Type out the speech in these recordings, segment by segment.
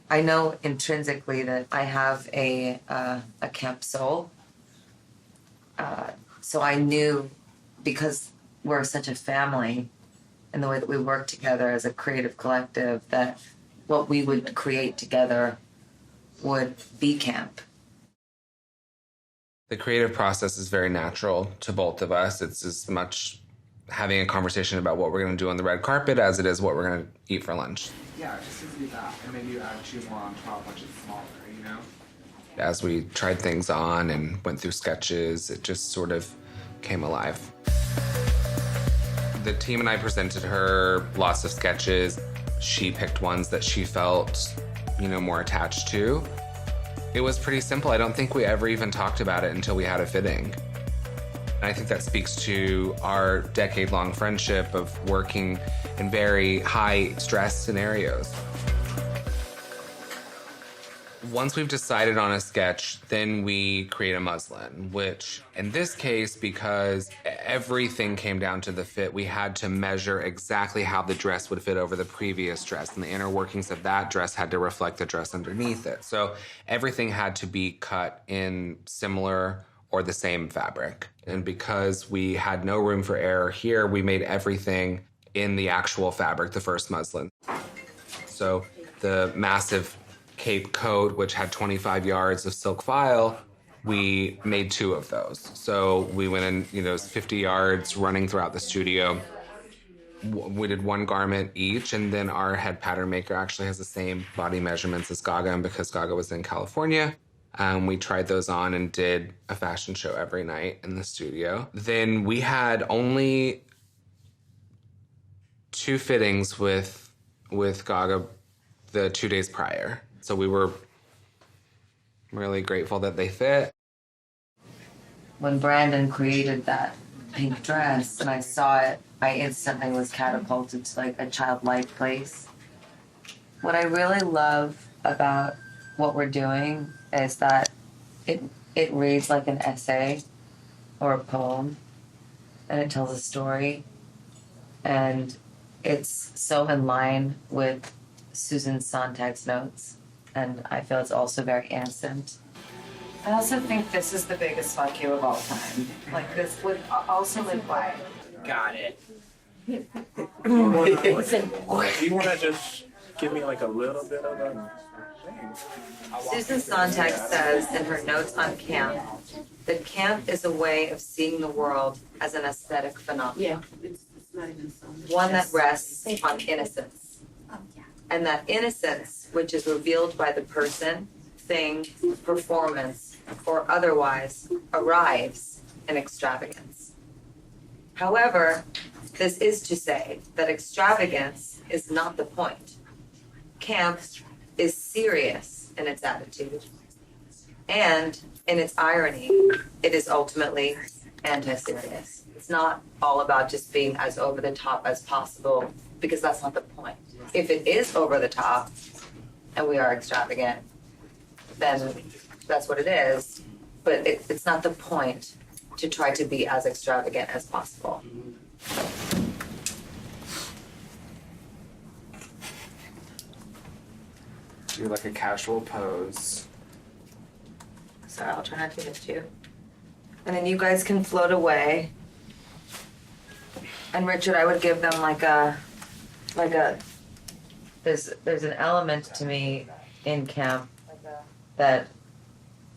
I know intrinsically that I have a camp soul. So I knew, because we're such a family and the way that we work together as a creative collective, that what we would create together would be camp. The creative process is very natural to both of us. It's as much having a conversation about what we're going to do on the red carpet as it is what we're going to eat for lunch. Yeah, just to do that, and maybe you add 2 more on top, which is smaller, you know? As we tried things on and went through sketches, it just sort of came alive. The team and I presented her lots of sketches. She picked ones that she felt, more attached to. It was pretty simple. I don't think we ever even talked about it until we had a fitting. And I think that speaks to our decade-long friendship of working in very high-stress scenarios. Once we've decided on a sketch, then we create a muslin, which in this case, because everything came down to the fit, we had to measure exactly how the dress would fit over the previous dress, and the inner workings of that dress had to reflect the dress underneath it. So everything had to be cut in similar or the same fabric. And because we had no room for error here, we made everything in the actual fabric, the first muslin. So the massive cape coat, which had 25 yards of silk file, we made 2 of those. So we went in, 50 yards running throughout the studio. We did 1 garment each, and then our head pattern maker actually has the same body measurements as Gaga, and because Gaga was in California, we tried those on and did a fashion show every night in the studio. Then we had only 2 fittings with Gaga the 2 days prior. So we were really grateful that they fit. When Brandon created that pink dress and I saw it, I instantly was catapulted to like a childlike place. What I really love about what we're doing is that it reads like an essay or a poem, and it tells a story, and it's so in line with Susan Sontag's notes, and I feel it's also very innocent. I also think this is the biggest fuck you of all time. Like, this would also live by. Got it. You want to just give me like a little bit of a thing? Susan Sontag says in her notes on camp that camp is a way of seeing the world as an aesthetic phenomenon. Yeah, it's not even so much. One that rests on innocence. And that innocence, which is revealed by the person, thing, performance, or otherwise, arrives in extravagance. However, this is to say that extravagance is not the point. Camp is serious in its attitude. And in its irony, it is ultimately anti-serious. It's not all about just being as over the top as possible, because that's not the point. If it is over the top and we are extravagant, then that's what it is. But it's not the point to try to be as extravagant as possible. Do like a casual pose. Sorry, I'll try not to hit you. And then you guys can float away. And Richard, I would give them like a there's an element to me in camp that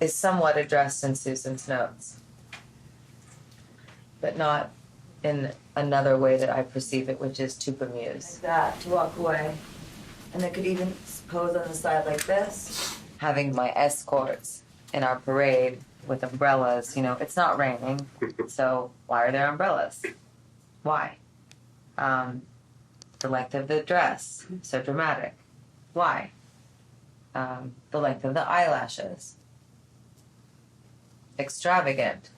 is somewhat addressed in Susan's notes, but not in another way that I perceive it, which is to bemuse. That, to walk away. And I could even pose on the side like this. Having my escorts in our parade with umbrellas, it's not raining, so why are there umbrellas? Why? The length of the dress, so dramatic. Why? The length of the eyelashes. Extravagant.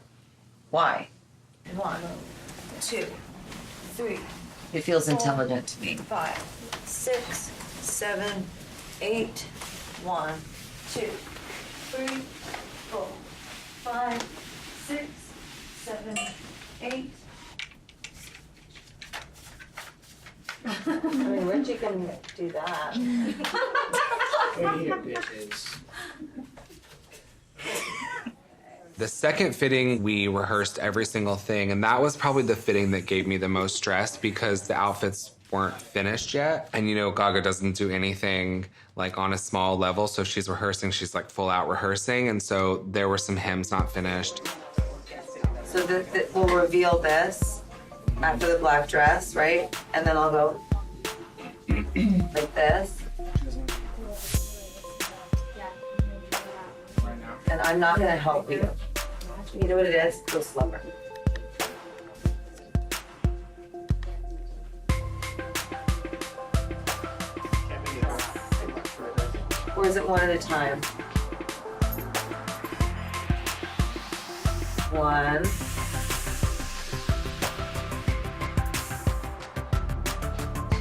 Why? 1, 2, 3, It feels intelligent to me. 5, 6, 7, 8, 1, 2, 3, 4, 5, 6, 7, 8. I mean, Richie can do that. The second fitting, we rehearsed every single thing, and that was probably the fitting that gave me the most stress because the outfits weren't finished yet. And you know, Gaga doesn't do anything like on a small level, so she's rehearsing, she's like full out rehearsing, and so there were some hems not finished. So we'll reveal this after the black dress, right? And then I'll go like this. And I'm not gonna help you. You know what it is? Go slower. Or is it one at a time? 1.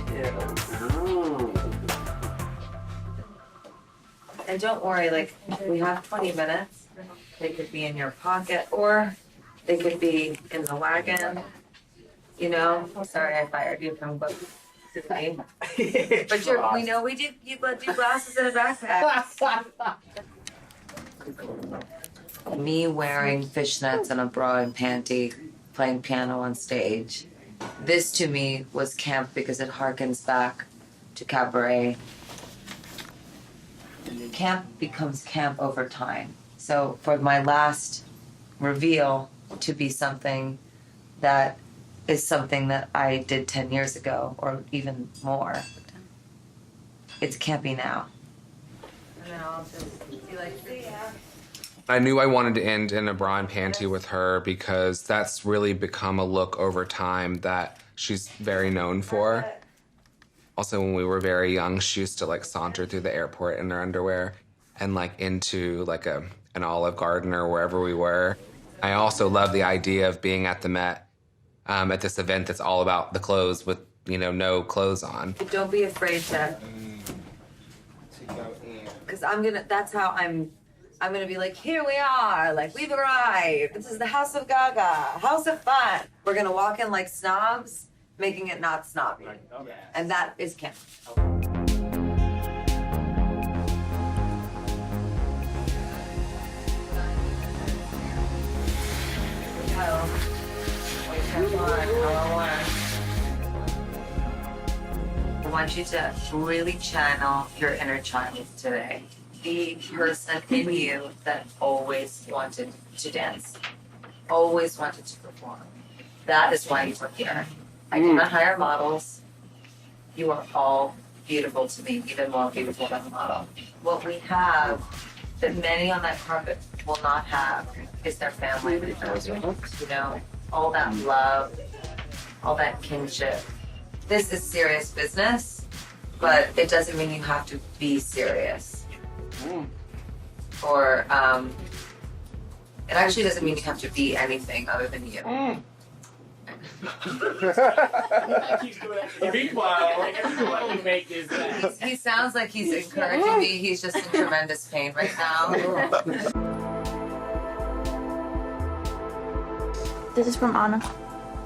2. And don't worry, like, we have 20 minutes. They could be in your pocket or they could be in the wagon. You know, sorry I fired you from book today. But we know you do glasses in a backpack. Me wearing fishnets and a bra and panty, playing piano on stage. This to me was camp because it harkens back to cabaret. Camp becomes camp over time. So for my last reveal to be something that is something that I did 10 years ago or even more, it's campy now. And then I'll just be like, see ya. I knew I wanted to end in a bra and panty with her because that's really become a look over time that she's very known for. Also, when we were very young, she used to like saunter through the airport in her underwear and like into like an Olive Garden or wherever we were. I also love the idea of being at the Met at this event that's all about the clothes with, you know, no clothes on. Don't be afraid to, because that's how I'm gonna be like, here we are, like we've arrived. This is the house of Gaga, house of fun. We're gonna walk in like snobs, making it not snobby. And that is camp. I want you to really channel your inner child today. The person in you that always wanted to dance, always wanted to perform. That is why you are here. I do not hire models. You are all beautiful to me, even more beautiful than a model. What we have that many on that carpet will not have is their family members, you know, all that love, all that kinship. This is serious business, but it doesn't mean you have to be serious. Or, it actually doesn't mean you have to be anything other than you. He sounds like he's encouraging me. He's just in tremendous pain right now. This is from Anna.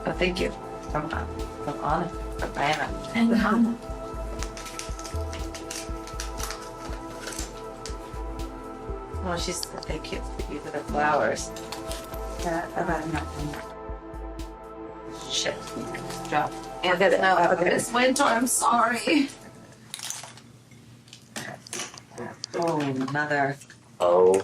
Oh, thank you. From Anna. From Anna. And Anna. Oh, she's thank you for the flowers. Shit. Drop. And this winter, I'm sorry. Oh, mother. Oh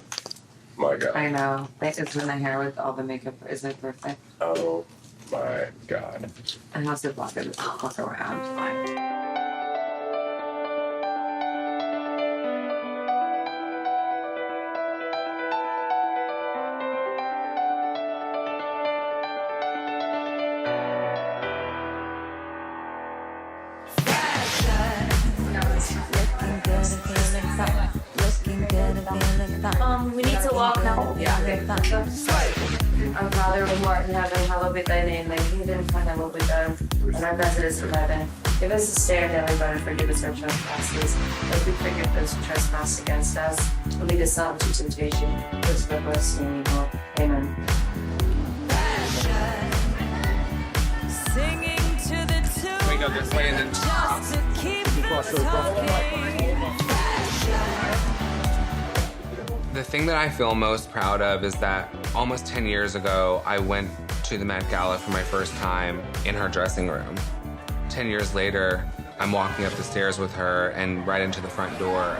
my God. I know. It's when the hair with all the makeup isn't perfect. Oh my God. And how's it walk around? Fine. We need to walk now. Yeah. Our Father who art in heaven, hallowed be thy name. Thy kingdom come, thy will be done, on earth as it is in heaven. Give us this day our daily bread, and forgive us our trespasses, as we forgive those who trespass against us. And lead us not into temptation, but deliver us from evil. Amen. Singing to the tune We go this way and then just to keep from talking. The thing that I feel most proud of is that almost 10 years ago, I went to the Met Gala for my first time in her dressing room. 10 years later, I'm walking up the stairs with her and right into the front door.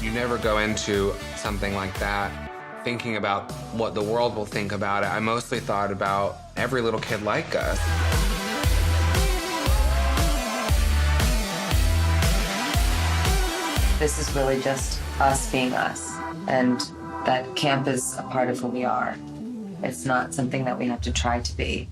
You never go into something like that thinking about what the world will think about it. I mostly thought about every little kid like us. This is really just us being us, and that camp is a part of who we are. It's not something that we have to try to be.